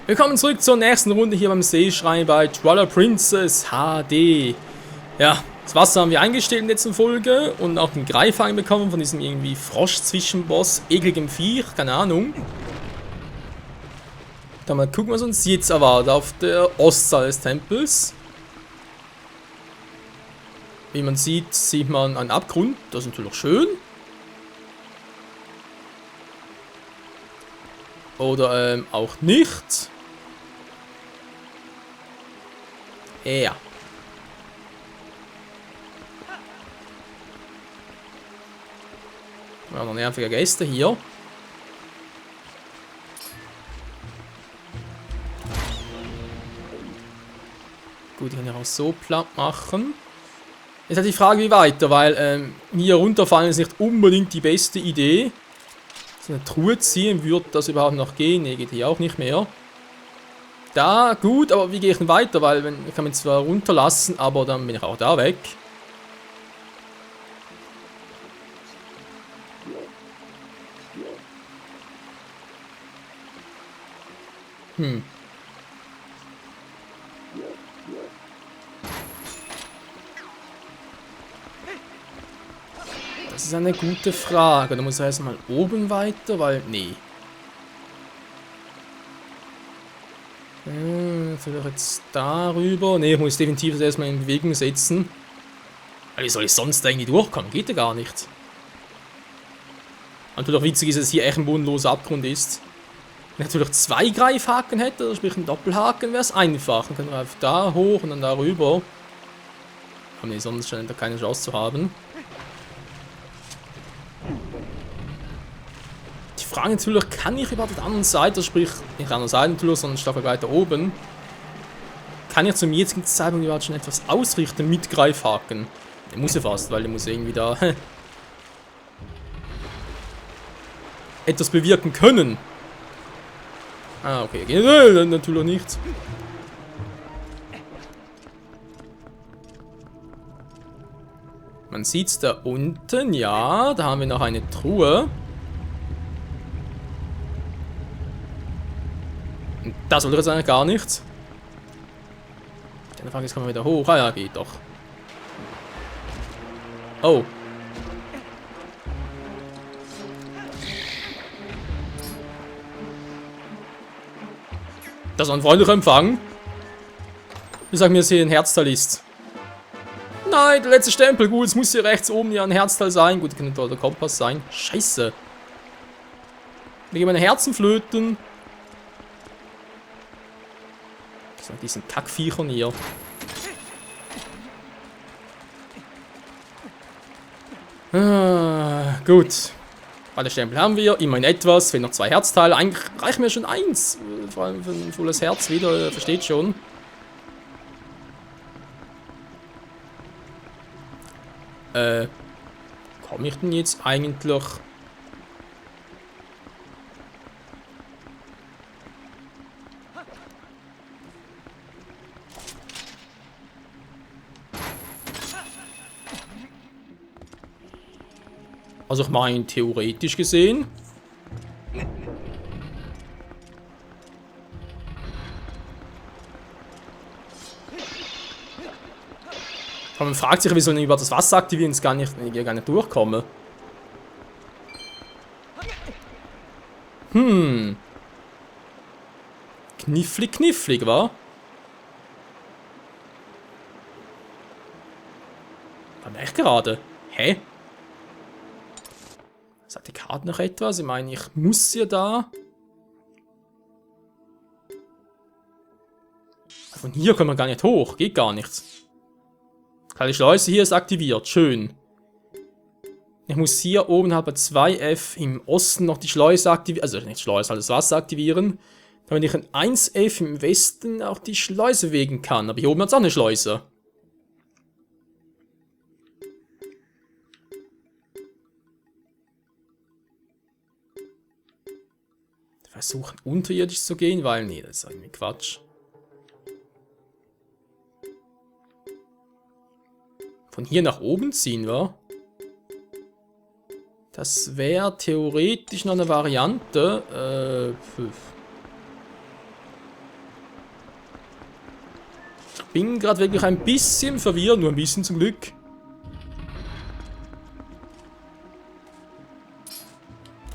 Willkommen zurück zur nächsten Runde hier beim Seeschrein bei Twilight Princess HD. Ja, das Wasser haben wir eingestellt in der letzten Folge und auch den Greifhaken bekommen von diesem irgendwie Frosch-Zwischenboss, ekligem Viech, keine Ahnung. Dann mal gucken, was uns jetzt erwartet auf der Ostseite des Tempels. Wie man sieht, sieht man einen Abgrund, das ist natürlich schön. Oder auch nicht. Ja. Wir haben noch nervige Gäste hier. Gut, ich kann ja auch so platt machen. Jetzt hat die Frage, wie weiter, weil hier runterfallen ist nicht unbedingt die beste Idee. So eine Truhe ziehen, würde das überhaupt noch gehen? Ne, geht hier auch nicht mehr. Da, gut, aber wie gehe ich denn weiter? Weil ich kann mich zwar runterlassen, aber dann bin ich auch da weg. Das ist eine gute Frage. Da muss er erstmal oben weiter, weil... Nee. Vielleicht jetzt darüber. Ne, ich muss definitiv das erstmal in Bewegung setzen. Aber wie soll ich sonst da irgendwie durchkommen? Geht ja gar nicht. Natürlich auch witzig ist, dass hier echt ein bodenloser Abgrund ist. Wenn ich natürlich zwei Greifhaken hätte, oder sprich einen Doppelhaken, wäre es einfach. Dann können wir einfach da hoch und dann da rüber. Aber ne, sonst scheint er keine Chance zu haben. Die Frage natürlich, kann ich überhaupt auf der anderen Seite, sprich nicht auf der anderen Seite natürlich, sondern ein Stockwerk weiter oben, kann ich zum jetzigen Zeitpunkt überhaupt schon etwas ausrichten mit Greifhaken? Der muss ja fast, weil der muss irgendwie da etwas bewirken können. Ah, okay, generell natürlich nicht. Man sieht's da unten, ja, da haben wir noch eine Truhe. Und das soll jetzt eigentlich gar nichts. Dann Frage ist, kommen wir wieder hoch. Ah ja, geht doch. Oh. Das war ein freundlicher Empfang. Ich sag mir, dass hier ein Herzteil ist. Nein, der letzte Stempel. Gut, es muss hier rechts oben ja ein Herzteil sein. Gut, kann der Kompass sein. Scheiße. Wir gehen meine Herzen flöten. So, diesen Kackviechern hier. Ah, gut. Alle Stempel haben wir, immerhin etwas, fehlen noch zwei Herzteile. Eigentlich reicht mir schon eins. Vor allem für ein volles Herz wieder, versteht schon. Komme ich denn jetzt eigentlich? Also ich meine, theoretisch gesehen. Aber man fragt sich, wieso ich über das Wasser aktivieren gar nicht durchkomme. Knifflig, knifflig, wa? War mir echt gerade. Hä? Sagt die Karte noch etwas? Ich meine, ich muss ja da. Von hier können wir gar nicht hoch. Geht gar nichts. Die Schleuse hier ist aktiviert. Schön. Ich muss hier oben halt bei 2F im Osten noch die Schleuse aktivieren. Also nicht Schleuse, halt das Wasser aktivieren. Damit ich in 1F im Westen auch die Schleuse wegen kann. Aber hier oben hat es auch eine Schleuse. Versuchen unterirdisch zu gehen, weil, nee, das ist irgendwie Quatsch. Von hier nach oben ziehen wir. Das wäre theoretisch noch eine Variante. bin gerade wirklich ein bisschen verwirrt, nur ein bisschen zum Glück.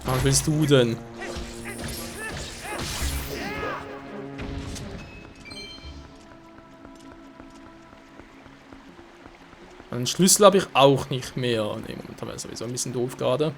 Was willst du denn? Einen Schlüssel habe ich auch nicht mehr. Ne, momentan wäre sowieso ein bisschen doof gerade.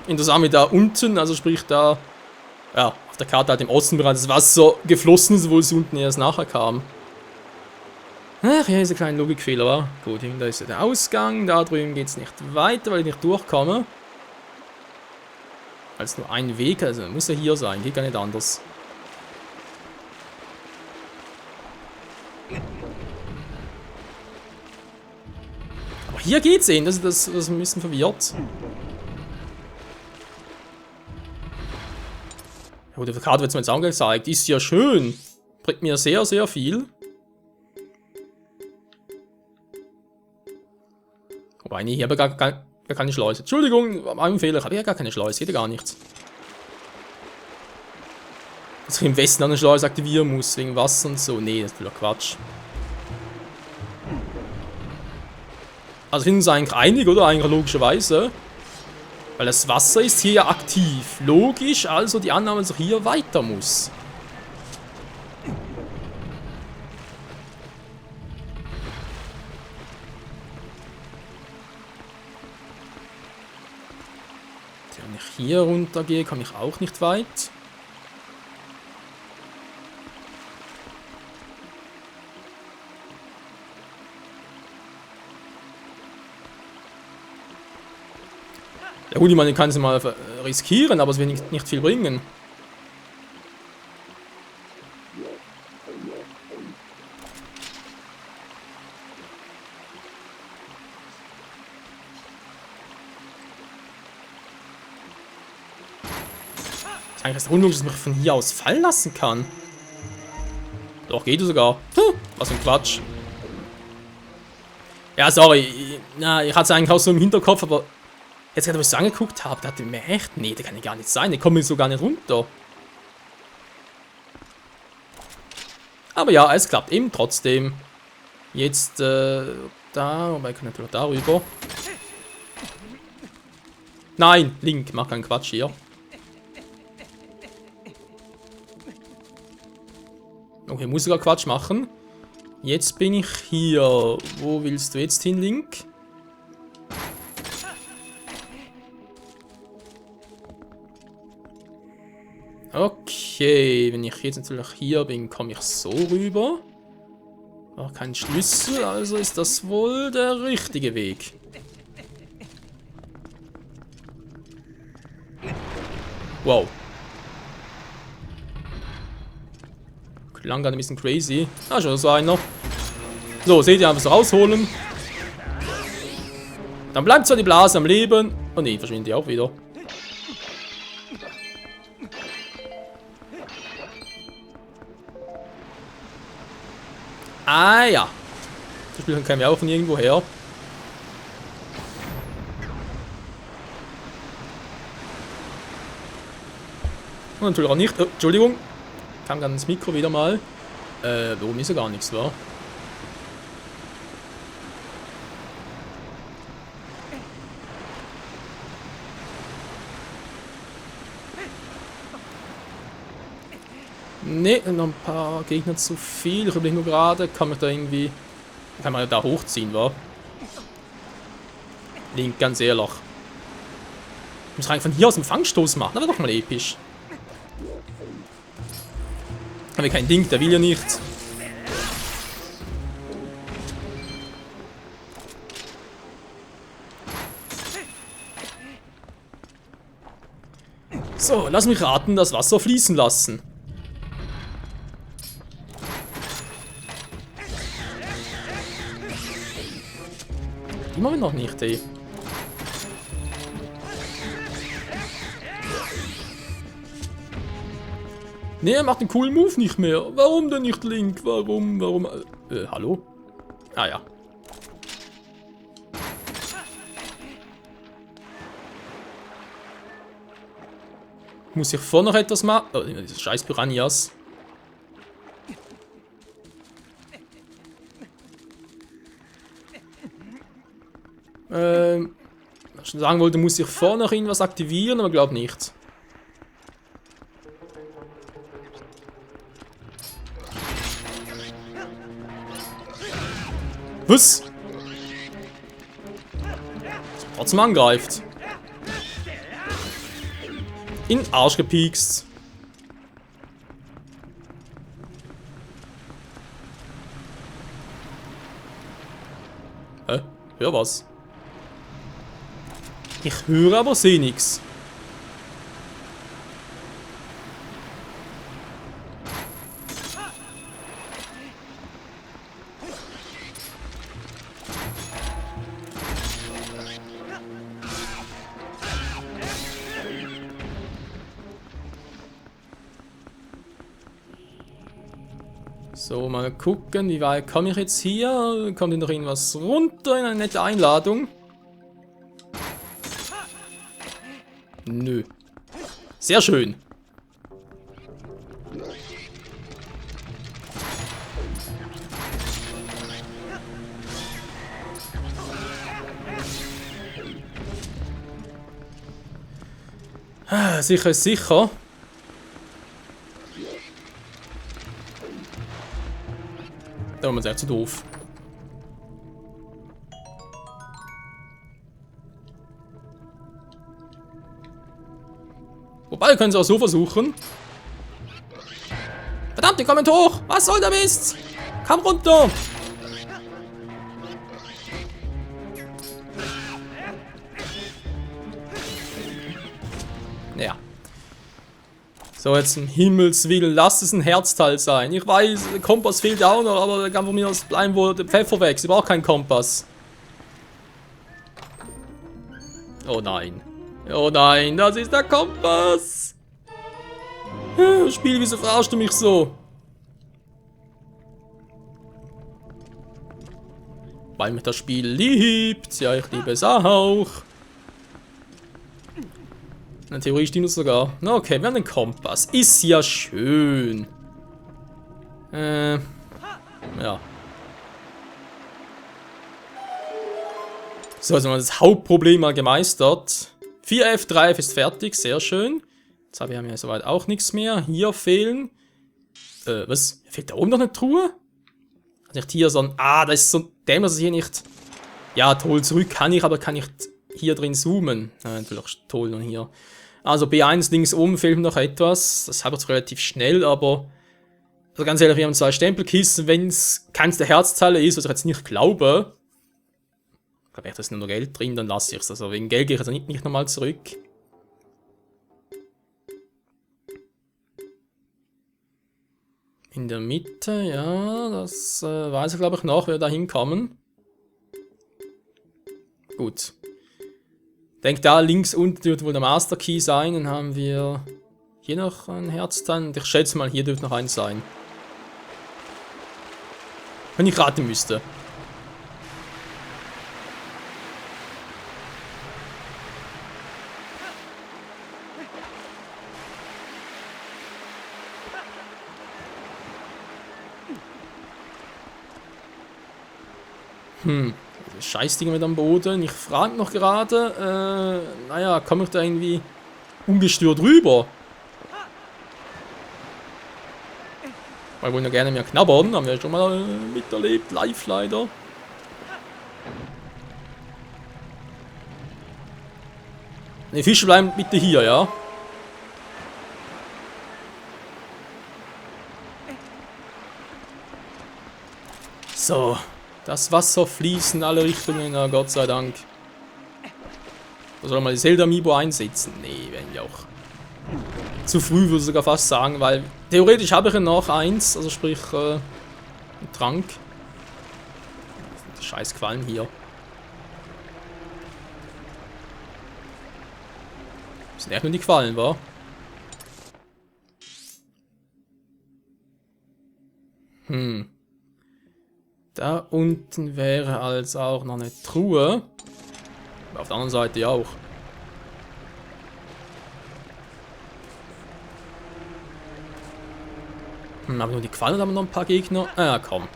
Interessant, wie da unten, also sprich da, ja, auf der Karte halt im Osten bereits das Wasser geflossen ist, obwohl es unten erst nachher kam. Ach ja, ist ein kleiner Logikfehler, wa? Gut, da ist ja der Ausgang, da drüben geht es nicht weiter, weil ich nicht durchkomme. Als nur ein Weg, also muss ja hier sein, geht gar nicht anders. Aber hier geht's eben, das ist ein bisschen verwirrt. Ja, die Karte wird mir jetzt angezeigt, ist ja schön. Bringt mir sehr, sehr viel. Wobei, nee, hier habe ich gar keine Schleuse. Entschuldigung, mein Fehler, ich habe ja gar keine Schleuse, geht ja gar nichts. Dass ich im Westen eine Schleuse aktivieren muss, wegen Wasser und so. Nee, das ist wieder Quatsch. Also finden sie eigentlich einig, oder? Eigentlich logischerweise. Weil das Wasser ist hier ja aktiv. Logisch, also die Annahme, dass ich hier weiter muss. Wenn ich hier runter gehe, komme ich auch nicht weit. Ja gut, ich meine, ich kann es mal riskieren, aber es wird nicht viel bringen. Eigentlich ist es unmöglich, dass ich mich von hier aus fallen lassen kann. Doch, geht es sogar. Was für ein Quatsch. Ja, sorry. Ich hatte es eigentlich auch so im Hinterkopf, aber jetzt gerade, wo ich es angeguckt habe, dachte ich mir echt, nee, das kann ja gar nicht sein. Ich komme so gar nicht runter. Aber ja, es klappt eben trotzdem. Jetzt, da, wobei ich kann natürlich darüber. Nein, Link, mach keinen Quatsch hier. Okay, muss sogar Quatsch machen. Jetzt bin ich hier. Wo willst du jetzt hin, Link? Okay, wenn ich jetzt natürlich hier bin, komme ich so rüber. Aber kein Schlüssel, also ist das wohl der richtige Weg. Wow. Klang gerade ein bisschen crazy. Ah, schon so einer. So, seht ihr, einfach so rausholen. Dann bleibt zwar die Blase am Leben. Oh ne, verschwindet die auch wieder. Ah ja. Das Spiel käme ja auch von irgendwo her. Und natürlich auch nicht. Oh, Entschuldigung. Kam gerade ins Mikro wieder mal. Warum ist ja gar nichts, wa? Ne, noch ein paar Gegner zu viel. Ich überlege nur gerade, kann man da irgendwie. Kann man da hochziehen, wa? Link, ganz ehrlich. Ich muss rein von hier aus einen Fangstoß machen, das wäre doch mal episch. Haben wir kein Ding, der will ja nichts. So, lass mich raten, das Wasser fließen lassen. Die machen wir noch nicht, ey. Nee, er macht den coolen Move nicht mehr. Warum denn nicht Link? Warum? Hallo? Ah ja. Muss ich vorne noch etwas machen? Oh, diese scheiß Piranhas. Was ich sagen wollte, muss ich vorne noch irgendwas aktivieren, aber glaub nicht. Was? Trotzdem angreift. In den Arsch gepiekst. Hä? Hör was? Ich höre aber seh nix. So, mal gucken, wie weit komme ich jetzt hier? Kommt hier noch irgendwas runter in eine nette Einladung? Nö. Sehr schön. Sicher ist sicher. Da war man sehr zu doof. Wobei, können sie auch so versuchen. Verdammt, die kommen hoch! Was soll der Mist? Komm runter! Ja. So, jetzt im Himmels Willen, lasst es ein Herzteil sein. Ich weiß, der Kompass fehlt ja auch noch, aber da kann von mir aus bleiben, wo der Pfeffer wächst. Ich brauche keinen Kompass. Oh nein. Oh nein, das ist der Kompass. Spiel, wieso verarschst du mich so? Weil mich das Spiel liebt. Ja, ich liebe es auch. In Theorie stimmt es sogar. Na okay, wir haben den Kompass. Ist ja schön. Ja. So, also mal das Hauptproblem mal gemeistert. 4F, 3F ist fertig, sehr schön. Jetzt haben wir ja soweit auch nichts mehr. Hier fehlen. Was? Fehlt da oben noch eine Truhe? Nicht hier, sondern. Ah, da ist so dämlich, dass ich hier nicht. Ja, toll, zurück kann ich, aber kann ich hier drin zoomen. Nein, vielleicht toll und hier. Also B1 links oben fehlt mir noch etwas. Das habe ich jetzt relativ schnell, aber. Also ganz ehrlich, wir haben 2 Stempelkisten. Wenn es keins der Herzteile ist, was ich jetzt nicht glaube. Ich glaube, da ist nur noch Geld drin, dann lasse ich es. Also wegen Geld gehe ich also nicht nochmal zurück. In der Mitte, ja, das weiß ich glaube ich noch, wer da hinkommen. Gut. Ich denke, da links unten wird wohl der Master Key sein. Dann haben wir hier noch ein Herzteil. Und ich schätze mal, hier dürfte noch eins sein. Wenn ich raten müsste. Scheißding mit am Boden. Ich frage noch gerade, naja, komme ich da irgendwie ungestört rüber? Weil wir wollen ja gerne mehr knabbern, haben wir ja schon mal miterlebt, live leider. Die Fische bleiben bitte hier, ja? So. Das Wasser fließt in alle Richtungen, na Gott sei Dank. Da soll man die Zelda-Amiibo einsetzen? Nee, wäre ich auch zu früh, würde ich sogar fast sagen, weil theoretisch habe ich ja noch eins, also sprich einen Trank. Die scheiß Quallen hier. Das sind echt nur die Quallen, wa? Hm. Da unten wäre also auch noch eine Truhe. Auf der anderen Seite auch. Aber nur die Quallen haben noch ein paar Gegner. Ah, komm.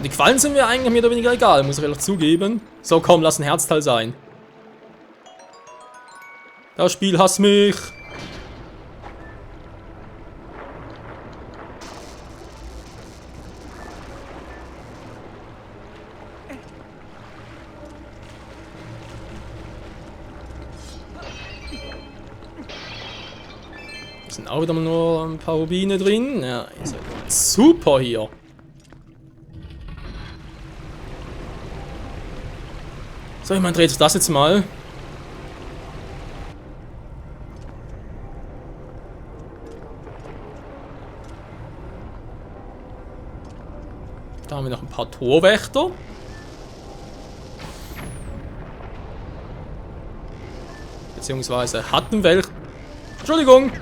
Die Quallen sind mir eigentlich mehr oder weniger egal, muss ich ehrlich zugeben. So, komm, lass ein Herzteil sein. Das Spiel hasst mich. Da sind auch wieder nur ein paar Rubine drin. Ja, ihr seid super hier. So, ich meine, dreht das jetzt mal. Da haben wir noch ein paar Torwächter. Beziehungsweise hatten welche. Entschuldigung!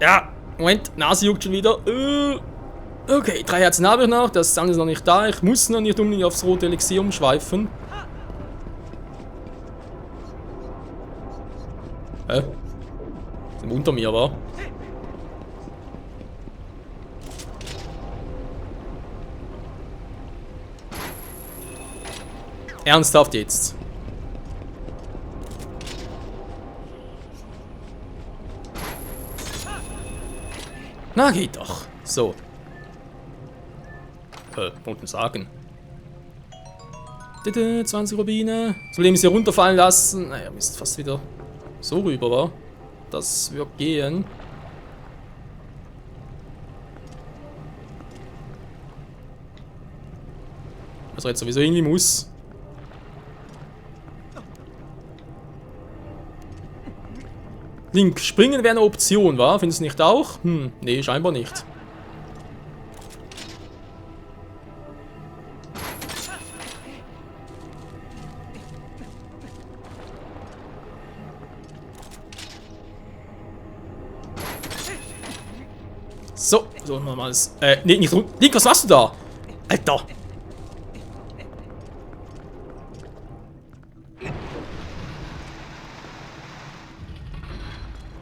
Ja, Moment, Nase juckt schon wieder. Okay, 3 Herzen habe ich noch, das andere ist noch nicht da. Ich muss noch nicht unbedingt aufs rote Elixier umschweifen. Sind unter mir, wa? Ernsthaft jetzt. Na, geht doch. So. Wollte sagen. 20 Rubine. Soll ich sie runterfallen lassen? Naja, Mist, fast wieder so rüber, war. Das wird gehen. Was er jetzt sowieso irgendwie muss. Link, springen wäre eine Option, wa? Findest du nicht auch? Nee, scheinbar nicht. So, so mal das. Nee, nicht so. Link, was machst du da? Alter!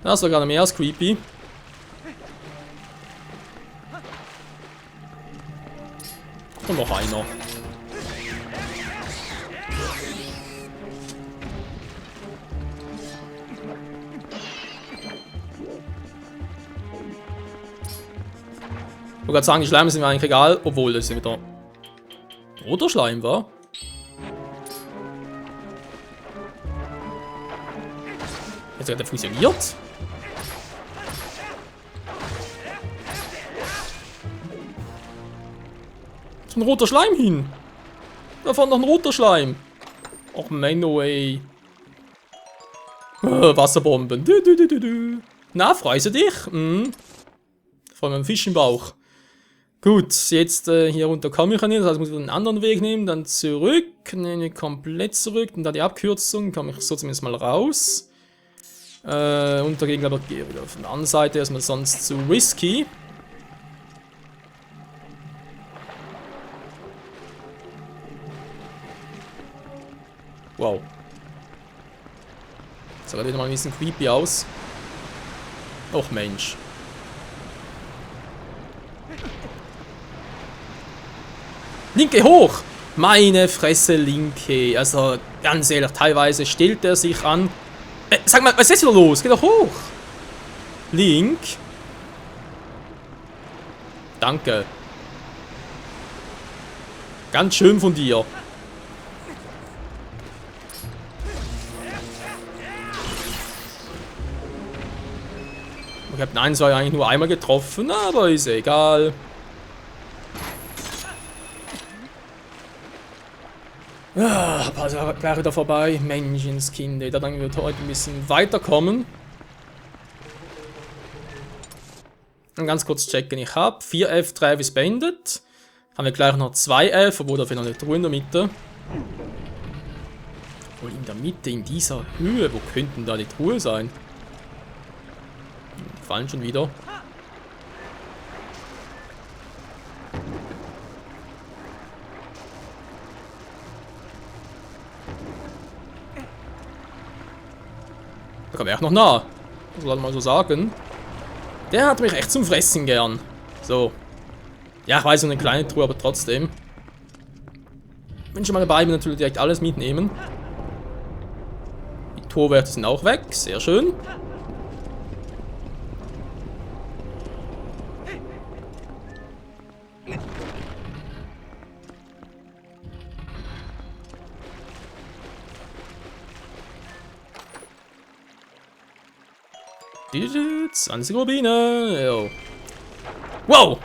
Das war gerade mehr als creepy. Und noch einer. Ich wollte gerade sagen, die Schleime sind mir eigentlich egal, obwohl das wieder roter Schleim war. Jetzt hat er fusioniert. Ist ein roter Schleim hin. Da fand noch ein roter Schleim. Och Menno, ey. Wasserbomben. Na, freust du dich? Vor allem ein Fisch im Bauch. Gut, jetzt hier runter komme ich nicht. Das heißt, ich muss wieder einen anderen Weg nehmen. Dann zurück. Nehme ich komplett zurück. Und dann die Abkürzung. Komme ich so zumindest mal raus. Und dagegen aber gehe ich wieder auf der anderen Seite. Erstmal sonst zu risky. Wow. Das sah wieder mal ein bisschen creepy aus. Och Mensch. Linke hoch! Meine Fresse, Linke. Also, ganz ehrlich, teilweise stellt er sich an. Sag mal, was ist wieder los? Geh doch hoch! Link. Danke. Ganz schön von dir. Ich habe einen zwar eigentlich nur einmal getroffen, aber ist egal. Ah, also gleich wieder vorbei. Menschenskind, da dann wird heute ein bisschen weiterkommen. Und ganz kurz checken, ich habe 4F, 3F ist beendet. Haben wir gleich noch 2F, obwohl dafür noch eine Truhe in der Mitte. Obwohl in der Mitte, in dieser Höhe, wo könnten da die Truhe sein? Die fallen schon wieder. Da kam er auch noch nah. Das soll ich mal so sagen. Der hat mich echt zum Fressen gern. So. Ja, ich weiß, so eine kleine Truhe, aber trotzdem. Wenn ich schon mal dabei bin, natürlich direkt alles mitnehmen. Die Torwerte sind auch weg. Sehr schön. Die 20 Rubine. Jo. Wow!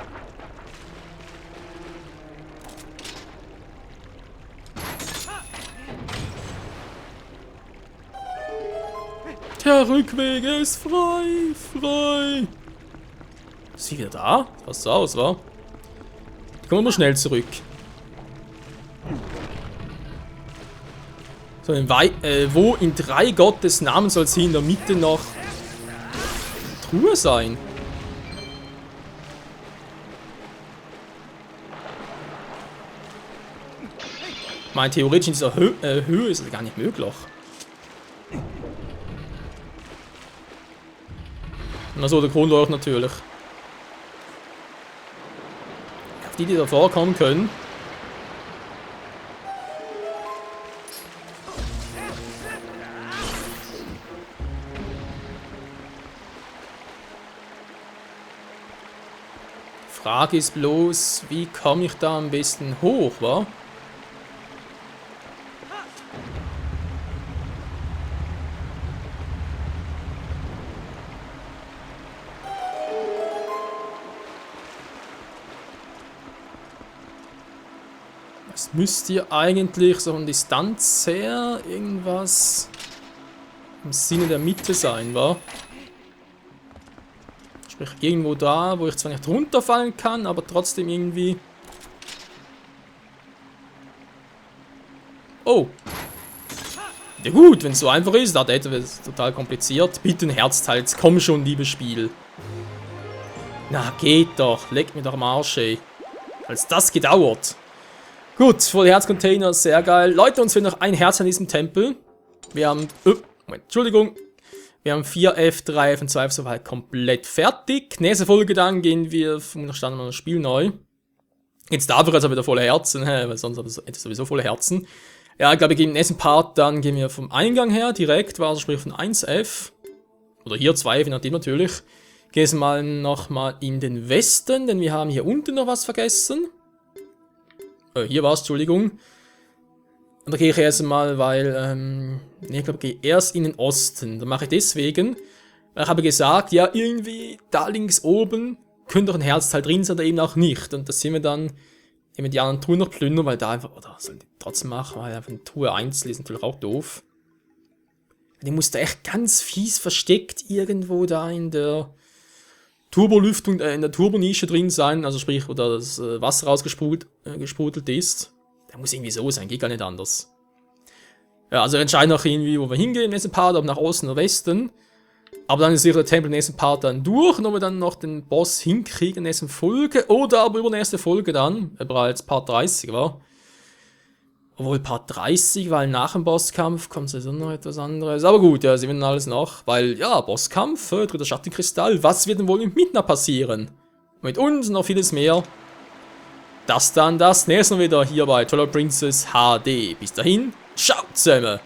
Der Rückweg ist frei, frei. Ist sie wieder da? Was so aus, wa? Die kommen wir schnell zurück. So, wo in 3 Gottes Namen soll sie in der Mitte noch Truhe sein? Ich meine, theoretisch in dieser Höhe ist das gar nicht möglich. Na so, der Kronleucht natürlich. Auf die da vorkommen können. Frage ist bloß, wie komme ich da am besten hoch, wa? Es müsste ja eigentlich so von Distanz her irgendwas im Sinne der Mitte sein, wa? Sprich, irgendwo da, wo ich zwar nicht runterfallen kann, aber trotzdem irgendwie... Oh! Ja gut, wenn es so einfach ist, dann hätte es total kompliziert. Bitte ein Herzteil, jetzt komm schon, liebes Spiel. Na, geht doch, leckt mir doch am Arsch, ey. Als das gedauert. Gut, voll Herzcontainer, sehr geil. Leute, uns fehlt noch ein Herz an diesem Tempel. Wir haben... Moment, Entschuldigung. Wir haben 4F, 3F und 2F soweit komplett fertig. Nächste Folge dann gehen wir vom Stand das Spiel neu. Jetzt darf ich also wieder volle Herzen, weil sonst hätte ich sowieso volle Herzen. Ja, ich glaube, im nächsten Part dann gehen wir vom Eingang her direkt, also sprich von 1F. Oder hier 2F, je nachdem natürlich. Gehen wir mal nochmal in den Westen, denn wir haben hier unten noch was vergessen. Hier war es, Entschuldigung. Und da gehe ich erst mal, weil, ich glaube, ich gehe erst in den Osten. Das mache ich deswegen, weil ich habe gesagt, ja, irgendwie da links oben könnte doch ein Herzteil drin sein, oder eben auch nicht. Und das sehen wir dann, wenn wir die anderen Truhen noch plündern, weil da einfach, oder sollen die trotzdem machen, weil einfach eine Truhe einzeln ist natürlich auch doof. Die muss da echt ganz fies versteckt irgendwo da in der Turbolüftung, in der Turbonische drin sein, also sprich, wo da das Wasser rausgesprudelt ist. Der muss irgendwie so sein, geht gar nicht anders. Ja, also entscheiden auch irgendwie, wo wir hingehen im nächsten Part, ob nach Osten oder Westen. Aber dann ist sicher der Tempel im nächsten Part dann durch, und ob wir dann noch den Boss hinkriegen in der nächsten Folge, oder aber übernächste Folge dann, bereits Part 30 war. Obwohl Part 30, weil nach dem Bosskampf kommt sowieso noch etwas anderes. Aber gut, ja, sehen wir dann alles noch. Weil, ja, Bosskampf, dritter Schattenkristall, was wird denn wohl mit Midna passieren? Mit uns noch vieles mehr. Das dann das nächste Mal wieder hier bei Twilight Princess HD. Bis dahin, ciao zusammen!